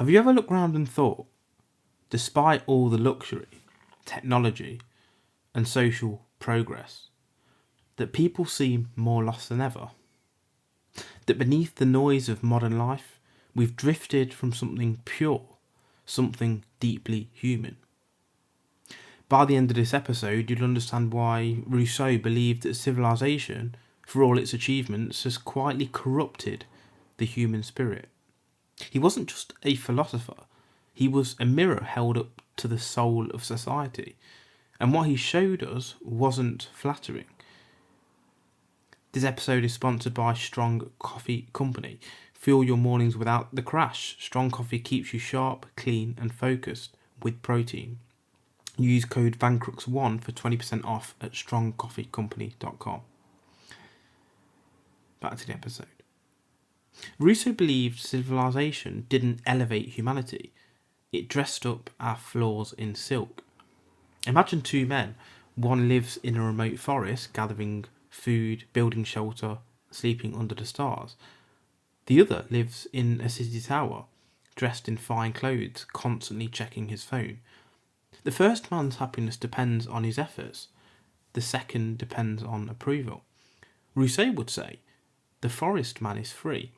Have you ever looked around and thought, despite all the luxury, technology, and social progress, that people seem more lost than ever? That beneath the noise of modern life, we've drifted from something pure, something deeply human. By the end of this episode, you'll understand why Rousseau believed that civilization, for all its achievements, has quietly corrupted the human spirit. He wasn't just a philosopher, he was a mirror held up to the soul of society, and what he showed us wasn't flattering. This episode is sponsored by Strong Coffee Company. Fuel your mornings without the crash. Strong Coffee keeps you sharp, clean and focused with protein. Use code VANCRUX1 for 20% off at strongcoffeecompany.com. Back to the episode. Rousseau believed civilization didn't elevate humanity. It dressed up our flaws in silk. Imagine two men. One lives in a remote forest, gathering food, building shelter, sleeping under the stars. The other lives in a city tower, dressed in fine clothes, constantly checking his phone. The first man's happiness depends on his efforts. The second depends on approval. Rousseau would say, the forest man is free.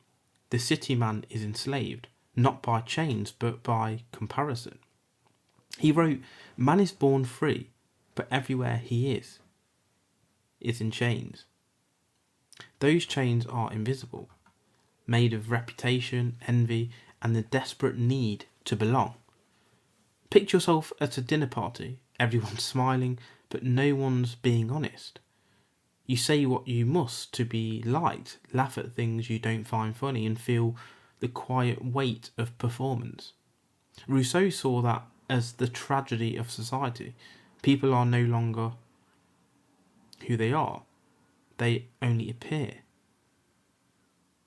The city man is enslaved, not by chains, but by comparison. He wrote, man is born free, but everywhere he is in chains. Those chains are invisible, made of reputation, envy, and the desperate need to belong. Picture yourself at a dinner party. Everyone's smiling, but no one's being honest. You say what you must to be liked, laugh at things you don't find funny, and feel the quiet weight of performance. Rousseau saw that as the tragedy of society. People are no longer who they are. They only appear.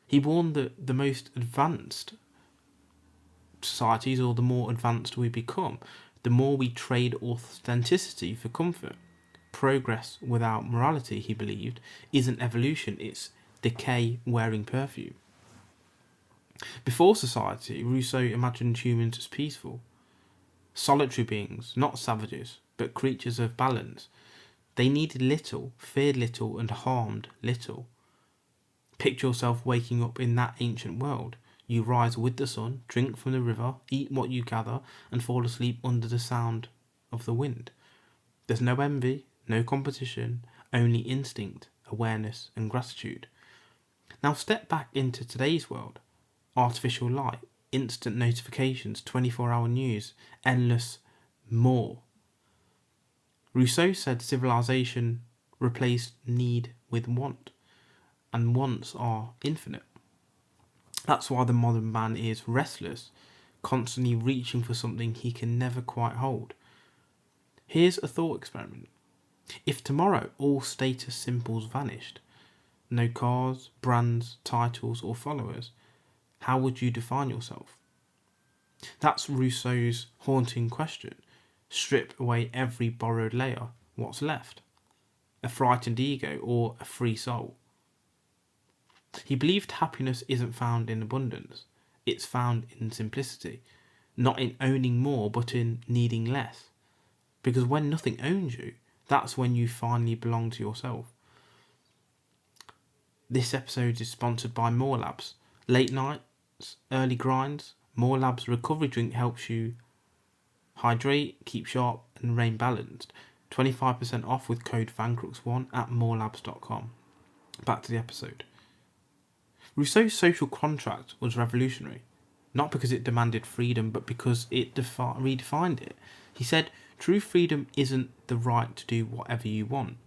He warned that the most advanced societies, or the more advanced we become, the more we trade authenticity for comfort. Progress without morality, he believed, isn't evolution, it's decay wearing perfume. Before society, Rousseau imagined humans as peaceful, solitary beings, not savages, but creatures of balance. They needed little, feared little, and harmed little. Picture yourself waking up in that ancient world. You rise with the sun, drink from the river, eat what you gather, and fall asleep under the sound of the wind. There's no envy, no competition, only instinct, awareness, and gratitude. Now step back into today's world. Artificial light, instant notifications, 24-hour news, endless more. Rousseau said civilization replaced need with want, and wants are infinite. That's why the modern man is restless, constantly reaching for something he can never quite hold. Here's a thought experiment. If tomorrow all status symbols vanished, no cars, brands, titles or followers, how would you define yourself? That's Rousseau's haunting question. Strip away every borrowed layer, what's left? A frightened ego or a free soul? He believed happiness isn't found in abundance, it's found in simplicity, not in owning more but in needing less. Because when nothing owns you, that's when you finally belong to yourself. This episode is sponsored by More Labs. Late nights, early grinds, More Labs recovery drink helps you hydrate, keep sharp and remain balanced. 25% off with code VANCRUX1 at morelabs.com. Back to the episode. Rousseau's social contract was revolutionary, not because it demanded freedom, but because it redefined it. He said, true freedom isn't the right to do whatever you want.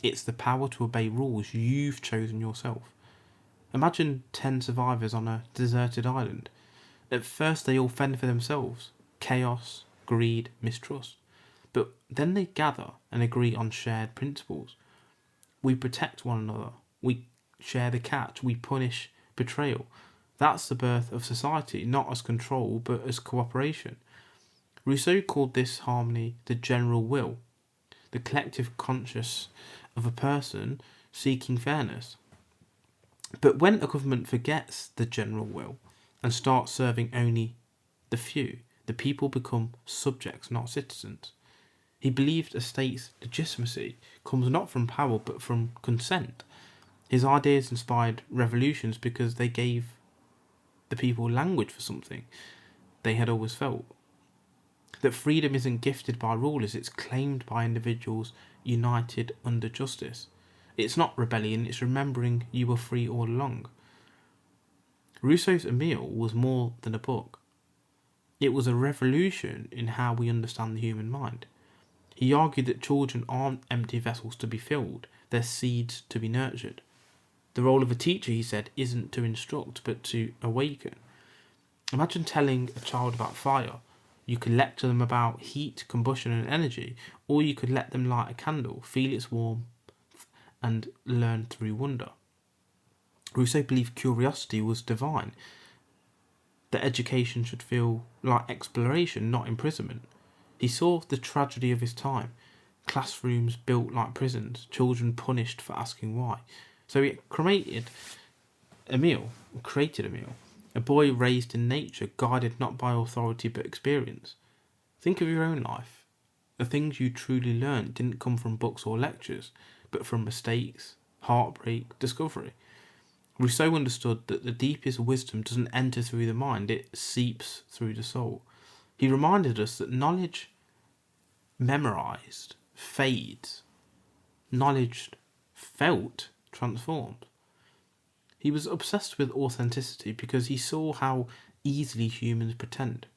It's the power to obey rules you've chosen yourself. Imagine 10 survivors on a deserted island. At first they all fend for themselves. Chaos, greed, mistrust. But then they gather and agree on shared principles. We protect one another. We share the catch. We punish betrayal. That's the birth of society, not as control, but as cooperation. Rousseau called this harmony the general will, the collective conscience of a person seeking fairness. But when a government forgets the general will and starts serving only the few, the people become subjects, not citizens. He believed a state's legitimacy comes not from power but from consent. His ideas inspired revolutions because they gave the people language for something they had always felt. That freedom isn't gifted by rulers, it's claimed by individuals united under justice. It's not rebellion, it's remembering you were free all along. Rousseau's Émile was more than a book. It was a revolution in how we understand the human mind. He argued that children aren't empty vessels to be filled, they're seeds to be nurtured. The role of a teacher, he said, isn't to instruct, but to awaken. Imagine telling a child about fire. You could lecture them about heat, combustion and energy, or you could let them light a candle, feel its warmth and learn through wonder. Rousseau believed curiosity was divine, that education should feel like exploration, not imprisonment. He saw the tragedy of his time, classrooms built like prisons, children punished for asking why. So he created Émile, a boy raised in nature, guided not by authority but experience. Think of your own life. The things you truly learned didn't come from books or lectures, but from mistakes, heartbreak, discovery. Rousseau understood that the deepest wisdom doesn't enter through the mind, it seeps through the soul. He reminded us that knowledge memorized fades, knowledge felt transformed. He was obsessed with authenticity because he saw how easily humans pretend.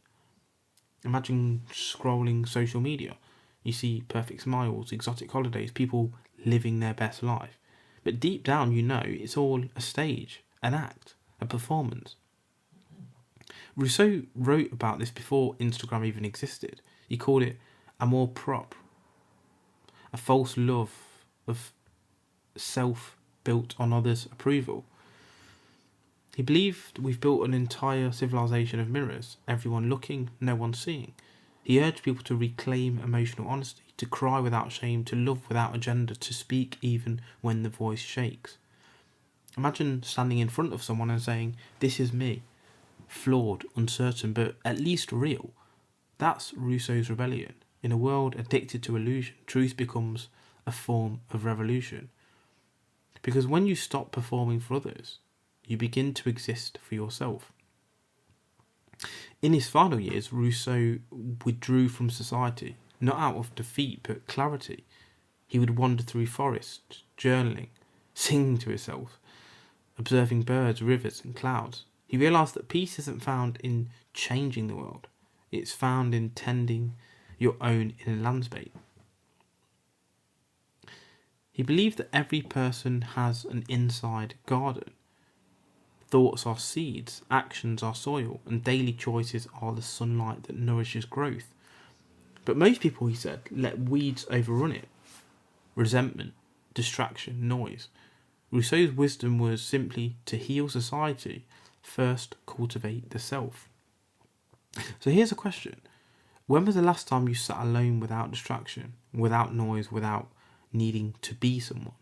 Imagine scrolling social media. You see perfect smiles, exotic holidays, people living their best life. But deep down you know it's all a stage, an act, a performance. Rousseau wrote about this before Instagram even existed. He called it amour propre, a false love of self built on others' approval. He believed we've built an entire civilization of mirrors, everyone looking, no one seeing. He urged people to reclaim emotional honesty, to cry without shame, to love without agenda, to speak even when the voice shakes. Imagine standing in front of someone and saying, "This is me," flawed, uncertain, but at least real. That's Rousseau's rebellion. In a world addicted to illusion, truth becomes a form of revolution. Because when you stop performing for others, you begin to exist for yourself. In his final years, Rousseau withdrew from society, not out of defeat but clarity. He would wander through forests, journaling, singing to himself, observing birds, rivers and clouds. He realised that peace isn't found in changing the world, it's found in tending your own inner landscape. He believed that every person has an inside garden. Thoughts are seeds, actions are soil, and daily choices are the sunlight that nourishes growth. But most people, he said, let weeds overrun it. Resentment, distraction, noise. Rousseau's wisdom was simply to heal society, first cultivate the self. So here's a question. When was the last time you sat alone without distraction, without noise, without needing to be someone?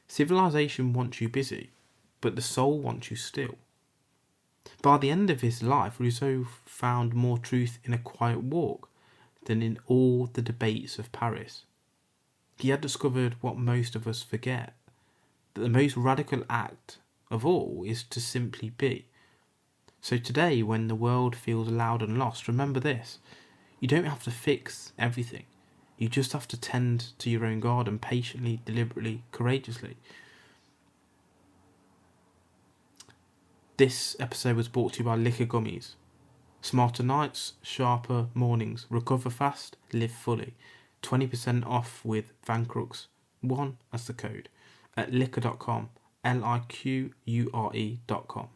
Civilization wants you busy, but the soul wants you still. By the end of his life, Rousseau found more truth in a quiet walk than in all the debates of Paris. He had discovered what most of us forget, that the most radical act of all is to simply be. So today, when the world feels loud and lost, remember this. You don't have to fix everything. You just have to tend to your own garden patiently, deliberately, courageously. This episode was brought to you by Liquor Gummies. Smarter nights, sharper mornings. Recover fast, live fully. 20% off with Vancrux1 as the code at liquor.com, liqure.com.